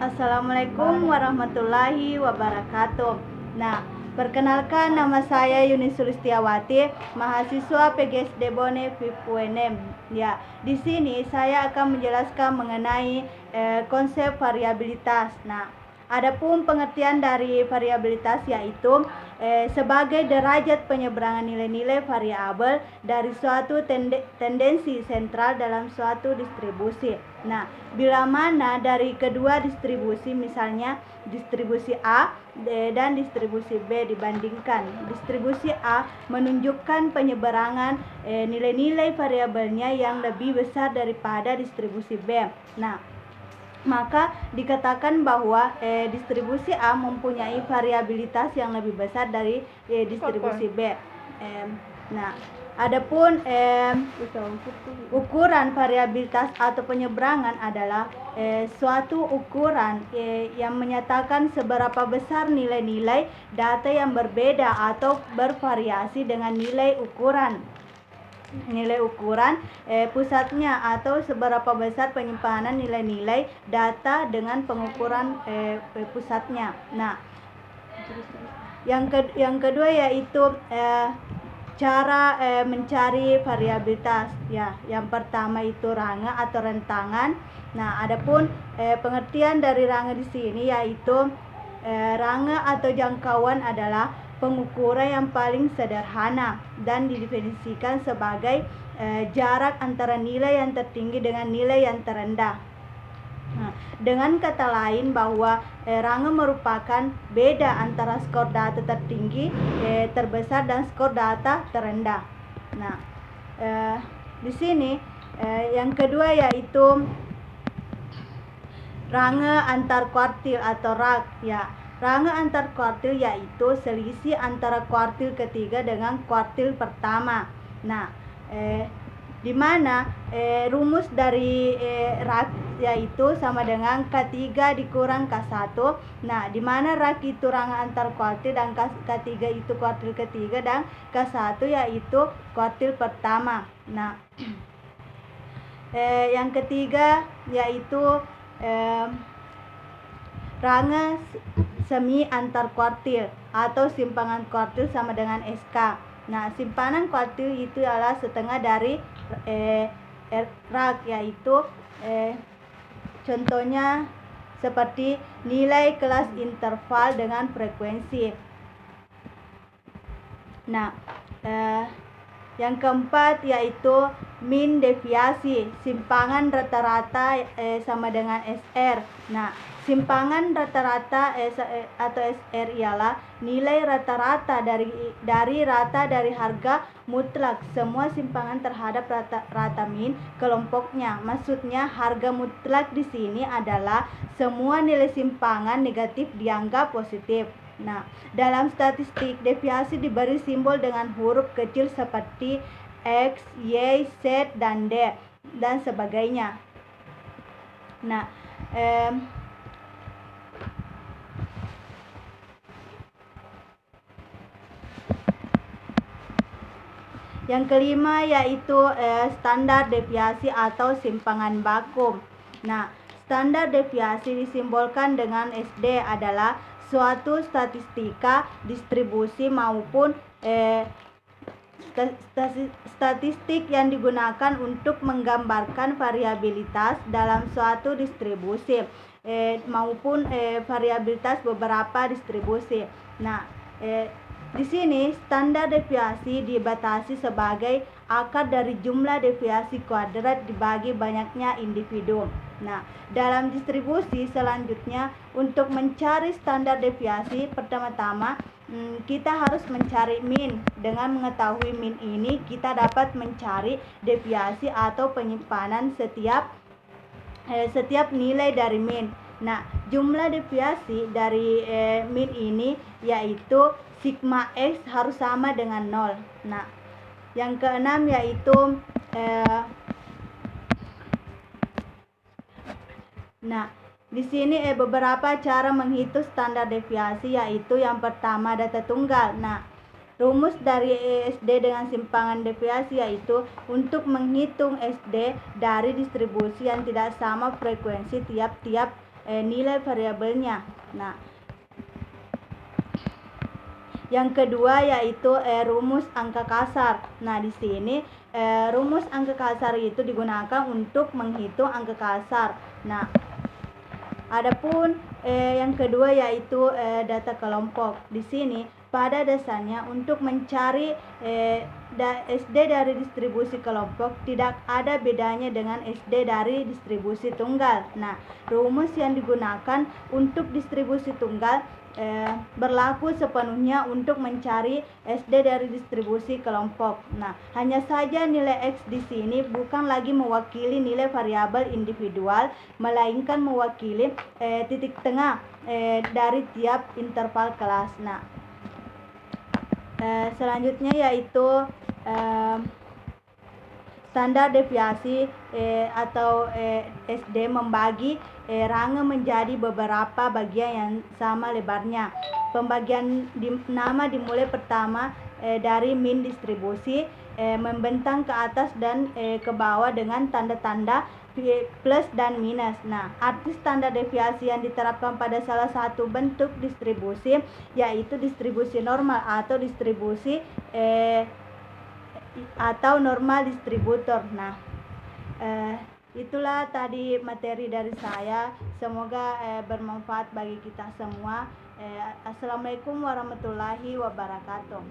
Assalamualaikum warahmatullahi wabarakatuh. Nah, perkenalkan nama saya Yuni Sulistiawati, mahasiswa PGSD Bone FIP-UNM. Ya, di sini saya akan menjelaskan mengenai konsep variabilitas. Nah, adapun pengertian dari variabilitas yaitu sebagai derajat penyeberangan nilai-nilai variabel dari suatu tendensi sentral dalam suatu distribusi. Nah, bila mana dari kedua distribusi, misalnya distribusi A dan distribusi B dibandingkan, distribusi A menunjukkan penyeberangan nilai-nilai variabelnya yang lebih besar daripada distribusi B. Nah, maka dikatakan bahwa distribusi A mempunyai variabilitas yang lebih besar dari distribusi B. Nah, adapun ukuran variabilitas atau penyeberangan adalah suatu ukuran yang menyatakan seberapa besar nilai-nilai data yang berbeda atau bervariasi dengan nilai ukuran pusatnya, atau seberapa besar penyimpanan nilai-nilai data dengan pengukuran pusatnya. Nah, yang kedua yaitu cara mencari variabilitas. Ya, yang pertama itu range atau rentangan. Nah, adapun pengertian dari range di sini yaitu range atau jangkauan adalah pengukuran yang paling sederhana dan didefinisikan sebagai jarak antara nilai yang tertinggi dengan nilai yang terendah. Nah, dengan kata lain bahwa range merupakan beda antara skor data tertinggi terbesar dan skor data terendah. Nah, di sini yang kedua yaitu range antar kuartil atau RAK. Ya, range antar kuartil yaitu selisih antara kuartil ketiga dengan kuartil pertama. Nah, di mana rumus dari RAK yaitu sama dengan K3 dikurang K1. Nah, di mana RAK itu range antar kuartil dan K3 itu kuartil ketiga dan K1 yaitu kuartil pertama. Nah, yang ketiga yaitu range semi antar kuartil atau simpangan kuartil sama dengan SK. Nah, simpanan kuartil itu adalah setengah dari RAK, yaitu contohnya seperti nilai kelas interval dengan frekuensi. Nah, yang keempat yaitu min deviasi, simpangan rata-rata sama dengan SR. Nah, simpangan rata-rata atau SR ialah nilai rata-rata dari rata dari harga mutlak semua simpangan terhadap rata min kelompoknya. Maksudnya harga mutlak di sini adalah semua nilai simpangan negatif dianggap positif. Nah, dalam statistik deviasi diberi simbol dengan huruf kecil seperti X, Y, Z, dan D dan sebagainya. Nah, yang kelima yaitu standar deviasi atau simpangan vakum. Nah, standar deviasi disimbolkan dengan SD adalah suatu statistika distribusi maupun statistik yang digunakan untuk menggambarkan variabilitas dalam suatu distribusi maupun variabilitas beberapa distribusi. Nah, di sini standar deviasi dibatasi sebagai akar dari jumlah deviasi kuadrat dibagi banyaknya individu. Nah, dalam distribusi selanjutnya untuk mencari standar deviasi, pertama-tama kita harus mencari min. Dengan mengetahui min ini kita dapat mencari deviasi atau penyimpanan setiap nilai dari min. Nah, jumlah deviasi dari min ini yaitu sigma X harus sama dengan 0. Nah, yang keenam yaitu di sini beberapa cara menghitung standar deviasi, yaitu yang pertama data tunggal. Nah, rumus dari SD dengan simpangan deviasi yaitu untuk menghitung SD dari distribusi yang tidak sama frekuensi tiap-tiap nilai variabelnya. Nah, yang kedua yaitu rumus angka kasar. Nah, di sini rumus angka kasar itu digunakan untuk menghitung angka kasar. Nah, adapun yang kedua yaitu data kelompok. Di sini pada dasarnya untuk mencari SD dari distribusi kelompok tidak ada bedanya dengan SD dari distribusi tunggal. Nah, rumus yang digunakan untuk distribusi tunggal berlaku sepenuhnya untuk mencari SD dari distribusi kelompok. Nah, hanya saja nilai X di sini bukan lagi mewakili nilai variabel individual, melainkan mewakili titik tengah dari tiap interval kelas. Nah, selanjutnya yaitu standar deviasi atau SD membagi range menjadi beberapa bagian yang sama lebarnya. Pembagian nama dimulai pertama dari min distribusi, membentang ke atas dan ke bawah dengan tanda-tanda plus dan minus. Nah, arti standar deviasi yang diterapkan pada salah satu bentuk distribusi yaitu distribusi normal atau distribusi atau normal distributor. Nah, itulah tadi materi dari saya. Semoga bermanfaat bagi kita semua. Assalamualaikum warahmatullahi wabarakatuh.